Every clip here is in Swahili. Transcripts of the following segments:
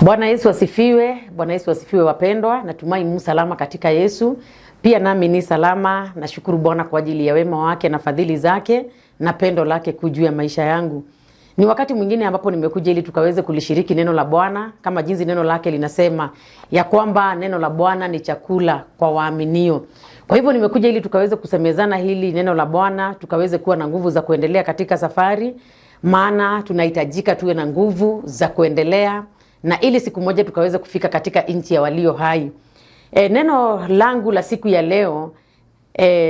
Bwana Yesu asifiwe. Bwana Yesu asifiwe wapendwa. Natumai mu salama katika Yesu. Pia nami ni salama. Nashukuru Bwana kwa ajili ya wema wake na fadhili zake na pendo lake juu ya maisha yangu. Ni wakati mwingine ambapo nimekuja ili tukaweze kulishiriki neno la Bwana kama jinsi neno lake linasema ya kwamba neno la Bwana ni chakula kwa waaminio. Kwa hivyo nimekuja ili tukaweze kusemezana hili neno la Bwana, tukaweze kuwa na nguvu za kuendelea katika safari, maana tunahitajika tuwe na nguvu za kuendelea na ili siku moja tukaweze kufika katika nchi ya walio hai. Neno langu la siku ya leo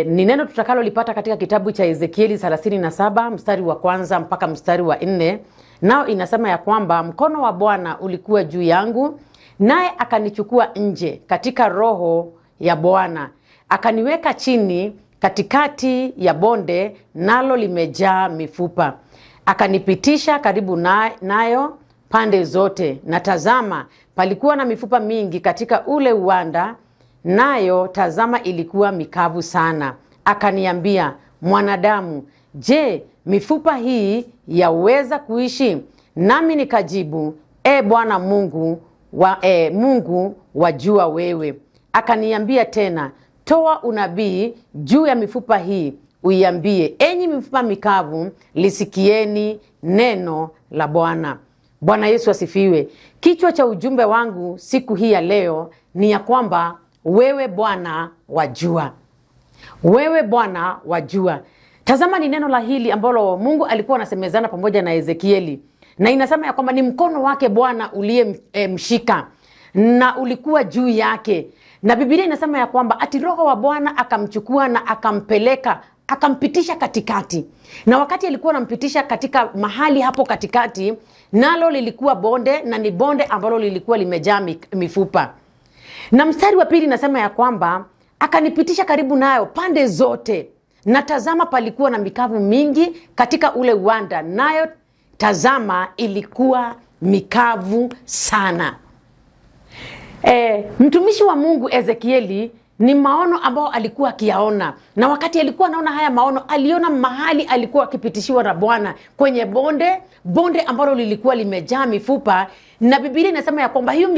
ni neno tutakalo lipata katika kitabu cha Ezekieli 37 mstari wa kwanza mpaka mstari wa 4. Nao inasema ya kwamba mkono wa Bwana ulikuwa juu yangu, naye akanichukua nje katika roho ya Bwana, akaniweka chini katikati ya bonde, nalo limejaa mifupa. Akanipitisha karibu nayo pande zote, na tazama palikuwa na mifupa mingi katika ule uwanda, nayo tazama ilikuwa mikavu sana. Akaniambia, mwanadamu, je, mifupa hii yaweza kuishi? Nami nikajibu, Bwana Mungu wajua wewe. Akaniambia tena, toa unabii juu ya mifupa hii, uiambie, enyi mifupa mikavu, lisikieni neno la Bwana. Bwana Yesu asifiwe. Kichwa cha ujumbe wangu siku hii ya leo ni ya kwamba wewe Bwana wajua. Wewe Bwana wajua. Tazama ni neno la hili ambalo Mungu alikuwa anasemezana pamoja na Ezekieli. Na inasema ya kwamba ni mkono wake Bwana uliye mshika na ulikuwa juu yake. Na Biblia inasema ya kwamba ati roho wa Bwana akamchukua na akampeleka, akampitisha katikati. Na wakati alikuwa anampitisha katika mahali hapo katikati, nalo lilikuwa bonde, na ni bonde ambalo lilikuwa limejaa mifupa. Na mstari wa pili nasema ya kwamba akanipitisha karibu nayo pande zote, na tazama palikuwa na mikavu mingi katika ule uwanda, nayo tazama ilikuwa mikavu sana. Mtumishi wa Mungu Ezekieli ni maono ambao alikuwa akiyaona, na wakati alikuwa anaona haya maono, aliona mahali alikuwa akipitishiwa na Bwana kwenye bonde ambalo lilikuwa limejaa mifupa. Na Biblia inasema ya kwamba hiyo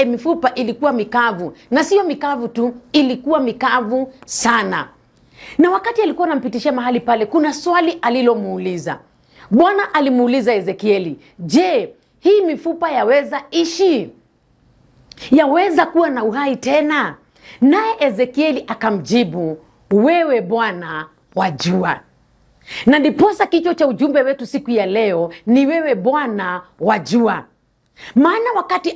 mifupa ilikuwa mikavu, na sio mikavu tu, ilikuwa mikavu sana. Na wakati alikuwa anampitishia mahali pale, kuna swali alilomuuliza. Bwana alimuuliza Ezekieli, je, hii mifupa yaweza ishi? Yaweza kuwa na uhai tena? Naye Ezekieli akamjibu, wewe Bwana wajua. Na ndiposa kichwa cha ujumbe wetu siku ya leo ni wewe Bwana wajua. Maana wakati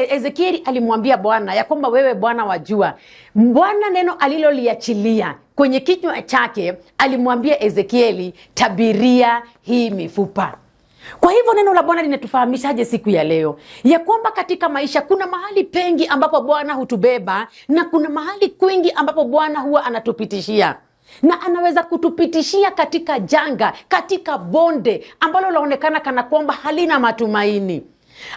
Ezekieli alimwambia Bwana ya kwamba wewe Bwana wajua, Bwana neno aliloliachilia kwenye kinywa chake, alimwambia Ezekieli, tabiria hii mifupa. Kwa hivyo neno la Bwana linatufahamishaje siku ya leo? Ya kwamba katika maisha kuna mahali pengi ambapo Bwana hutubeba, na kuna mahali kwingi ambapo Bwana huwa anatupitishia. Na anaweza kutupitishia katika janga, katika bonde ambalo laonekana kana kwamba halina matumaini,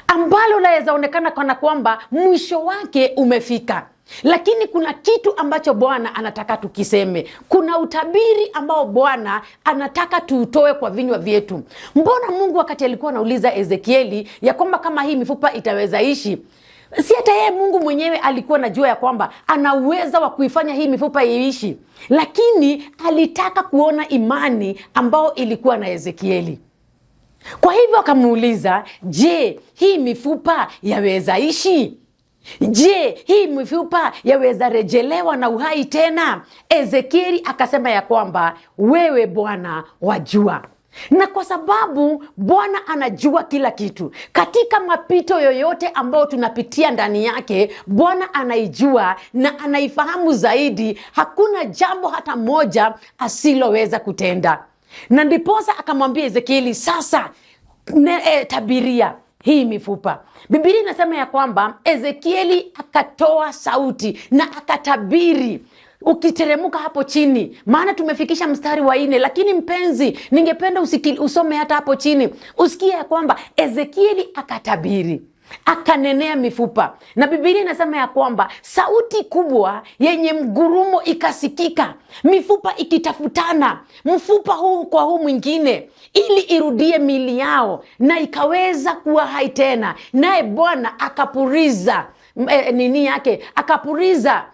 ambalo laweza onekana kana kwamba mwisho wake umefika. Lakini kuna kitu ambacho Bwana anataka tukiseme. Kuna utabiri ambao Bwana anataka tuutoe kwa vinywa vyetu. Mbona Mungu wakati alikuwa anauliza Ezekieli ya kwamba kama hii mifupa itaweza ishi, si hata yeye Mungu mwenyewe alikuwa anajua ya kwamba ana uwezo wa kuifanya hii mifupa iishi, lakini alitaka kuona imani ambao ilikuwa na Ezekieli. Kwa hivyo akamuuliza, je, hii mifupa yaweza ishi? Je, hii mifupa yaweza rejelewa na uhai tena? Ezekieli akasema ya kwamba wewe Bwana wajua. Na kwa sababu Bwana anajua kila kitu, katika mapito yoyote ambao tunapitia ndani yake, Bwana anaijua na anaifahamu zaidi. Hakuna jambo hata moja asiloweza kutenda. Na ndiposa akamwambia Ezekieli, sasa tabiria hii mifupa. Biblia inasema ya kwamba Ezekieli akatoa sauti na akatabiri. Ukiteremuka hapo chini, maana tumefikisha mstari wa 4, lakini mpenzi, ningependa usome hata hapo chini, usikie ya kwamba Ezekieli akatabiri. akanenea mifupa. Na Biblia inasema ya kwamba sauti kubwa yenye mgurumo ikasikika, mifupa ikitafutana, mfupa huu kwa huu mwingine, ili irudie miili yao na ikaweza kuwa hai tena. Naye Bwana akapuriza nini yake, akapuriza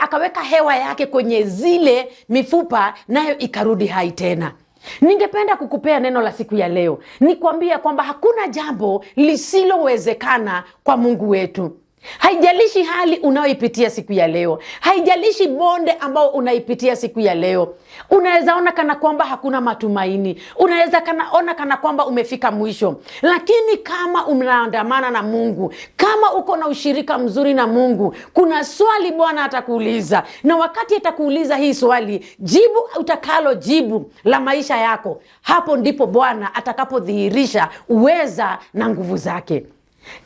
akaweka hewa yake kwenye zile mifupa, nayo ikarudi hai tena. Ningependa kukupea neno la siku ya leo, nikwambia kwamba hakuna jambo lisilowezekana kwa Mungu wetu. Haijalishi hali unayoipitia siku ya leo, haijalishi bonde ambao unaipitia siku ya leo. Unaweza ona kana kwamba hakuna matumaini, unaweza ona kana kwamba umefika mwisho, lakini kama unaandamana na Mungu, kama uko na ushirika mzuri na Mungu, kuna swali Bwana atakuuliza, na wakati atakuuliza hii swali, jibu utakalo jibu la maisha yako, hapo ndipo Bwana atakapodhihirisha uweza na nguvu zake.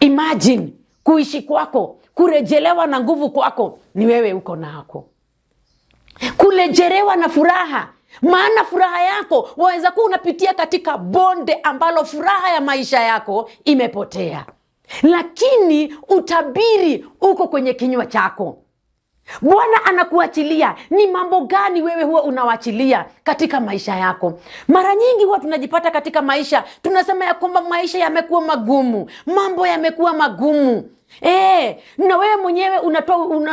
Imagine kuishi kwako, kurejelewa na nguvu kwako ni wewe uko nako. Kurejelewa na furaha, maana furaha yako waweza kuwa unapitia katika bonde ambalo furaha ya maisha yako imepotea, lakini utabiri uko kwenye kinywa chako. Bwana anakuachilia. Ni mambo gani wewe huwa unawachilia katika maisha yako? Mara nyingi huwa tunajipata katika maisha, tunasema ya kwamba maisha yamekuwa magumu, mambo yamekuwa magumu. Na wewe mwenyewe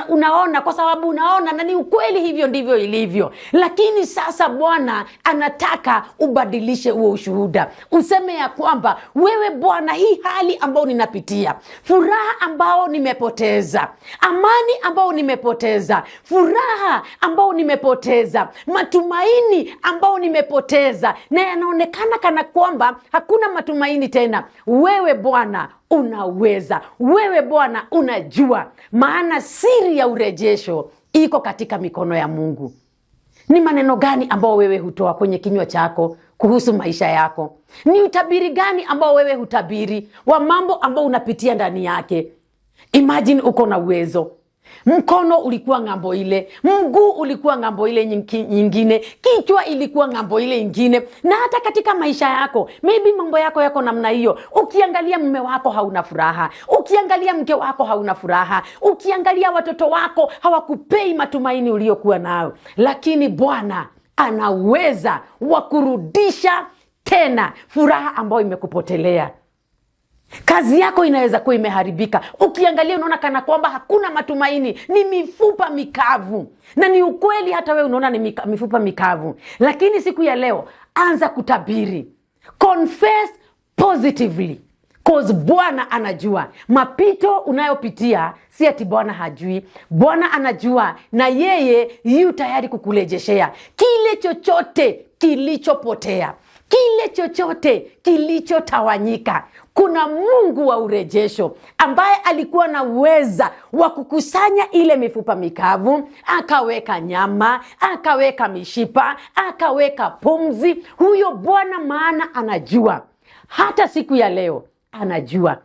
unaona, kwa sababu unaona, na ni ukweli, hivyo ndivyo ilivyo. Lakini sasa Bwana anataka ubadilishe huo ushuhuda, useme ya kwamba wewe Bwana, hii hali ambao ninapitia, furaha ambao nimepoteza, amani ambao nimepoteza, furaha ambao nimepoteza, matumaini ambao nimepoteza, na yanaonekana kana kwamba hakuna matumaini tena, wewe Bwana unaweza, wewe Bwana unajua, maana siri ya urejesho iko katika mikono ya Mungu. Ni maneno gani ambao wewe hutoa kwenye kinywa chako kuhusu maisha yako? Ni utabiri gani ambao wewe hutabiri wa mambo ambao unapitia ndani yake? Imagine uko na uwezo, mkono ulikuwa ngambo ile, mguu ulikuwa ngambo ile nyingine, kichwa ilikuwa ngambo ile nyingine, na hata katika maisha yako maybe mambo yako namna hiyo. Ukiangalia mume wako hauna furaha, ukiangalia mke wako hauna furaha, ukiangalia watoto wako hawakupei matumaini uliokuwa nayo, lakini Bwana ana uweza wa kurudisha tena furaha ambayo imekupotelea. Kazi yako inaweza kuwa imeharibika, ukiangalia unaona kana kwamba hakuna matumaini, ni mifupa mikavu. Na ni ukweli, hata wewe unaona ni mifupa mikavu. Lakini siku ya leo anza kutabiri, confess positively, cause Bwana anajua mapito unayopitia. Si ati Bwana hajui, Bwana anajua, na yeye yu tayari kukurejeshea kile chochote kilichopotea, kile chochote kilichotawanyika. Kuna Mungu wa urejesho ambaye alikuwa na uweza wa kukusanya ile mifupa mikavu, akaweka nyama, akaweka mishipa, akaweka pumzi. Huyo Bwana maana anajua, hata siku ya leo anajua.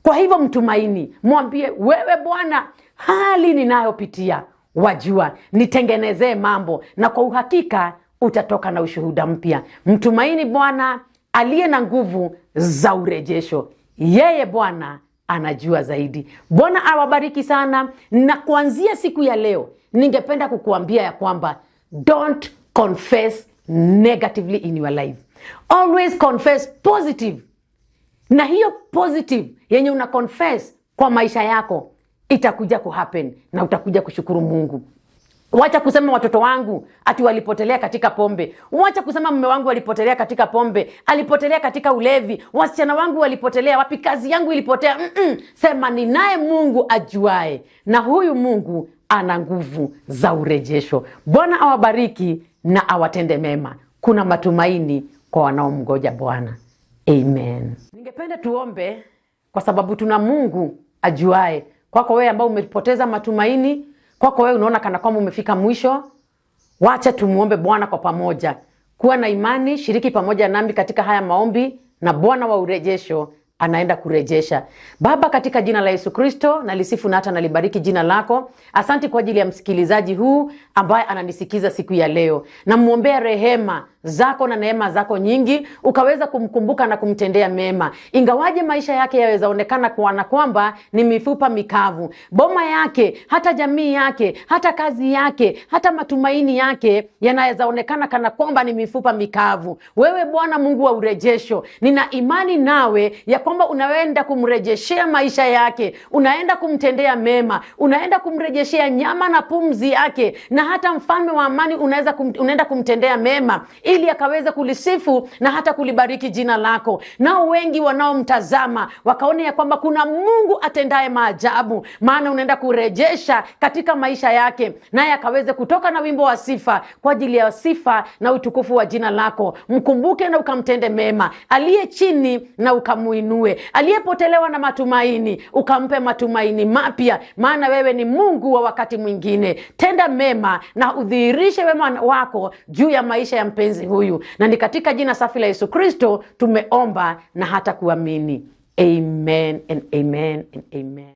Kwa hivyo mtumaini, mwambie, wewe Bwana, hali ninayopitia wajua, nitengenezee mambo, na kwa uhakika utatoka na ushuhuda mpya. Mtumaini Bwana aliye na nguvu za urejesho. Yeye Bwana anajua zaidi. Bwana awabariki sana, na kuanzia siku ya leo ningependa kukuambia ya kwamba don't confess negatively in your life. Always confess positive. Na hiyo positive yenye una confess kwa maisha yako itakuja kuhappen, na utakuja kushukuru Mungu. Wacha kusema watoto wangu ati walipotelea katika pombe. Wacha kusema mume wangu walipotelea katika pombe, alipotelea katika ulevi. Wasichana wangu walipotelea wapi, kazi yangu ilipotea. Sema ninaye Mungu ajuae, na huyu Mungu ana nguvu za urejesho. Bwana awabariki na awatende mema. Kuna matumaini kwa wanaomngoja Bwana. Amen. Ningependa tuombe, kwa sababu tuna Mungu ajuae. Kwako wewe ambao umepoteza matumaini, kwako wewe unaona kana kwamba umefika mwisho, wacha tumuombe Bwana kwa pamoja. Kuwa na imani, shiriki pamoja nami katika haya maombi, na Bwana wa urejesho anaenda kurejesha. Baba, katika jina la Yesu Kristo, nalisifu na hata nalibariki jina lako. Asante kwa ajili ya msikilizaji huu ambaye ananisikiza siku ya leo. Namuombea rehema zako na neema zako nyingi, ukaweza kumkumbuka na kumtendea mema. Ingawaje maisha yake yaweza onekana kuana kwamba ni mifupa mikavu, boma yake, hata jamii yake, hata kazi yake, hata matumaini yake yanaweza onekana kana kwamba ni mifupa mikavu. Wewe Bwana Mungu wa urejesho, nina imani nawe ya kwamba unaenda kumrejeshea maisha yake, unaenda kumtendea mema, unaenda kumrejeshea nyama na pumzi yake, na hata mfalme wa amani unaenda kumtendea mema ili akaweze kulisifu na hata kulibariki jina lako. Nao wengi wanaomtazama wakaone ya kwamba kuna Mungu atendaye maajabu, maana unaenda kurejesha katika maisha yake, naye akaweze kutoka na wimbo wa sifa kwa ajili ya sifa na utukufu wa jina lako. Mkumbuke na ukamtende mema, aliye chini na ukamuinue, aliyepotelewa na matumaini ukampe matumaini mapya, maana wewe ni Mungu wa wakati mwingine. Tenda mema na udhihirishe wema wako juu ya maisha ya mpenzi huyu, na ni katika jina safi la Yesu Kristo tumeomba na hata kuamini. Amen and amen and amen.